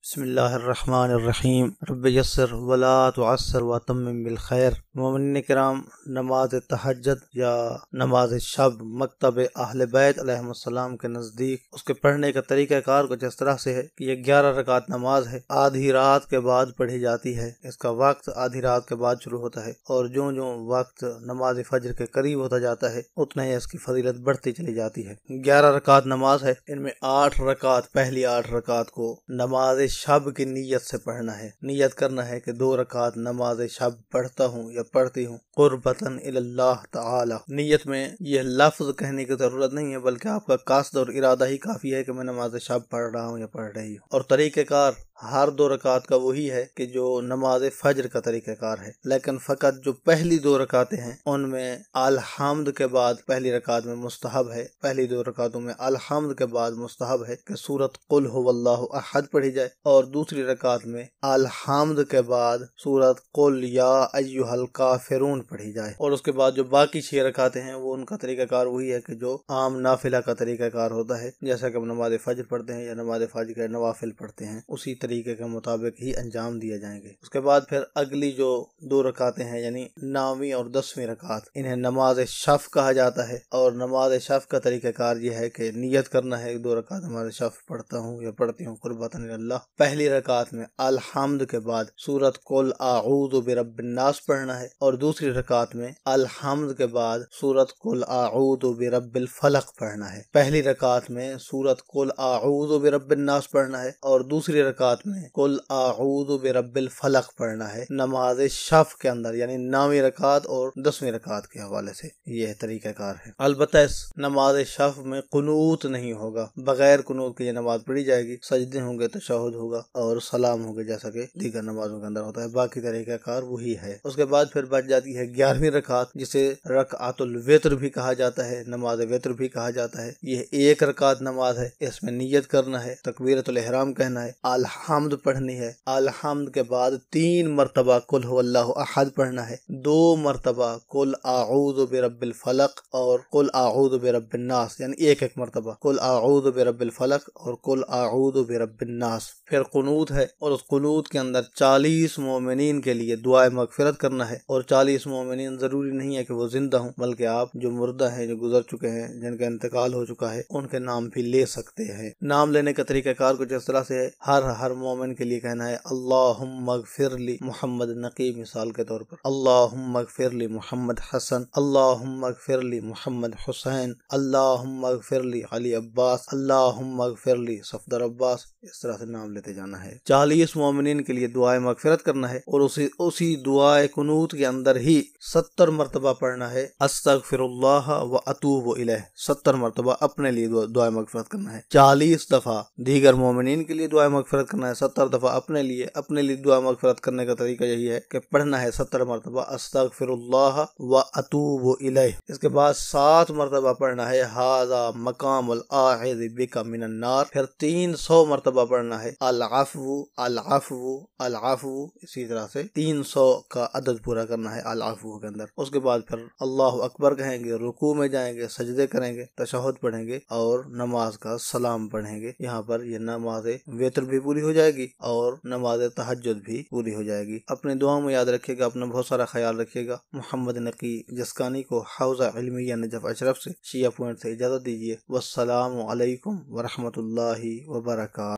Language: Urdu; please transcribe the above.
بسم اللہ الرحمن الرحیم رب یسر ولا تعسر وتمم بالخیر۔ مومنین کرام، نماز تہجد یا نماز شب مکتب اہل بیت علیہ السلام کے نزدیک اس کے پڑھنے کا طریقہ کار کچھ اس طرح سے ہے کہ یہ 11 رکعت نماز ہے، آدھی رات کے بعد پڑھی جاتی ہے۔ اس کا وقت آدھی رات کے بعد شروع ہوتا ہے اور جو وقت نماز فجر کے قریب ہوتا جاتا ہے اتنا ہی اس کی فضیلت بڑھتی چلی جاتی ہے۔ 11 رکعت نماز ہے، ان میں 8 رکعت، پہلی 8 رکعت کو نماز شب کی نیت سے پڑھنا ہے۔ نیت کرنا ہے کہ 2 رکعت نماز شب پڑھتا ہوں یا پڑھتی ہوں قربتاً الی اللہ تعالی۔ نیت میں یہ لفظ کہنے کی ضرورت نہیں ہے، بلکہ آپ کا قصد اور ارادہ ہی کافی ہے کہ میں نماز شب پڑھ رہا ہوں یا پڑھ رہی ہوں۔ اور طریقہ کار ہر 2 رکعت کا وہی ہے کہ جو نماز فجر کا طریقہ کار ہے، لیکن فقط جو پہلی 2 رکعتیں ہیں ان میں الحمد کے بعد پہلی رکعت میں مستحب ہے، پہلی 2 رکعتوں میں الحمد کے بعد مستحب ہے کہ سورۃ قل ھو اللہ احد پڑھی جائے، اور دوسری رکعت میں الحمد کے بعد سورۃ قل یا ایھا الکافرون پڑھی جائے۔ اور اس کے بعد جو باقی 6 رکعتیں ہیں وہ ان کا طریقہ کار وہی ہے کہ جو عام نافلہ کا طریقہ کار ہوتا ہے، جیسا کہ ہم نماز فجر پڑھتے ہیں یا نماز فجر کے نوافل پڑھتے ہیں، اسی طریقے کے مطابق ہی انجام دیے جائیں گے۔ اس کے بعد پھر اگلی جو 2 رکعتیں ہیں یعنی 9ویں اور 10ویں رکعت، انہیں نماز شف کہا جاتا ہے۔ اور نماز شف کا طریقہ کار یہ ہے کہ نیت کرنا ہے 2 رکعت نماز شف پڑھتا ہوں یا پڑھتی ہوں قربتاً الی اللہ۔ پہلی رکعت میں الحمد کے بعد سورۃ قل اعوذ برب الناس پڑھنا ہے، اور دوسری رکعت میں الحمد کے بعد سورۃ قل اعوذ برب الفلق پڑھنا ہے۔ پہلی رکعت میں سورۃ قل اعوذ برب الناس پڑھنا ہے اور دوسری رکعت میں قل اعوذ برب الفلق پڑھنا ہے نماز شف کے اندر، یعنی 9ویں رکعت اور 10ویں رکعت کے حوالے سے یہ طریقہ کار ہے۔ البتہ اس نماز شف میں قنوت نہیں ہوگا، بغیر قنوت کے یہ نماز پڑھی جائے گی۔ سجدے ہوں گے، تشہد ہوگا اور سلام ہوگا، جیسا کہ دیگر نمازوں کے اندر ہوتا ہے۔ باقی طریقہ کار وہی ہے۔ اس کے بعد پھر بچ جاتی ہے 11ویں رکعت، جسے رکعت الوتر بھی کہا جاتا ہے، نماز وتر بھی کہا جاتا ہے۔ یہ 1 رکعت نماز ہے، اس میں نیت کرنا ہے، تکبیرۃ الاحرام کہنا ہے، الحمد پڑھنی ہے، الحمد کے بعد 3 مرتبہ قل ھو اللہ احد پڑھنا ہے، 2 مرتبہ قل اعوذ برب الفلق اور قل اعوذ برب الناس، یعنی 1 مرتبہ قل اعوذ برب الفلق اور قل اعوذ برب الناس۔ پھر قنوت ہے، اور اس قنوت کے اندر 40 مومنین کے لیے دعائے مغفرت کرنا ہے، اور 40 مومنین ضروری نہیں ہے کہ وہ زندہ ہوں، بلکہ آپ جو مردہ ہیں، جو گزر چکے ہیں، جن کا انتقال ہو چکا ہے، ان کے نام بھی لے سکتے ہیں۔ نام لینے کا طریقہ کار کچھ اس طرح سے ہے، ہر مومن کے لیے کہنا ہے اللہم اغفر لی محمد نقی، مثال کے طور پر اللہم اغفر لی محمد حسن، اللہم اغفر لی محمد حسین، اللہم اغفر لی علی عباس، اللہم اغفر لی صفدر عباس، اس طرح سے نام لیتے جانا ہے۔ 40 مومنین کے لیے دعائے مغفرت کرنا ہے، اور اسی دعائے قنوت کے اندر ہی 70 مرتبہ پڑھنا ہے استغفر اللہ و اتوب الیہ، 70 مرتبہ اپنے لیے دعائے مغفرت کرنا ہے، 40 دفعہ دیگر مومنین کے لیے دعائے مغفرت کرنا ہے، 70 دفعہ اپنے لیے دعائے مغفرت کرنے کا طریقہ یہی ہے کہ پڑھنا ہے 70 مرتبہ استغفر اللہ و اتوب الیہ۔ اس کے بعد 7 مرتبہ پڑھنا ہے ھذا مقام الاعذ بک من النار، پھر 300 مرتبہ پڑھنا ہے العفو العفو العفو، اسی طرح سے 300 کا عدد پورا کرنا ہے العفو کے اندر۔ اس کے بعد پھر اللہ اکبر کہیں گے، رکوع میں جائیں گے، سجدے کریں گے، تشہد پڑھیں گے اور نماز کا سلام پڑھیں گے۔ یہاں پر یہ نماز وتر بھی پوری ہو جائے گی اور نماز تہجد بھی پوری ہو جائے گی۔ اپنے دعاؤں میں یاد رکھیے گا، اپنا بہت سارا خیال رکھیے گا۔ محمد نقی جسکانی کو حوزہ علمیہ نجف اشرف سے شیعہ پوائنٹ سے اجازت دیجیے۔ والسلام علیکم ورحمۃ اللہ وبرکاتہ۔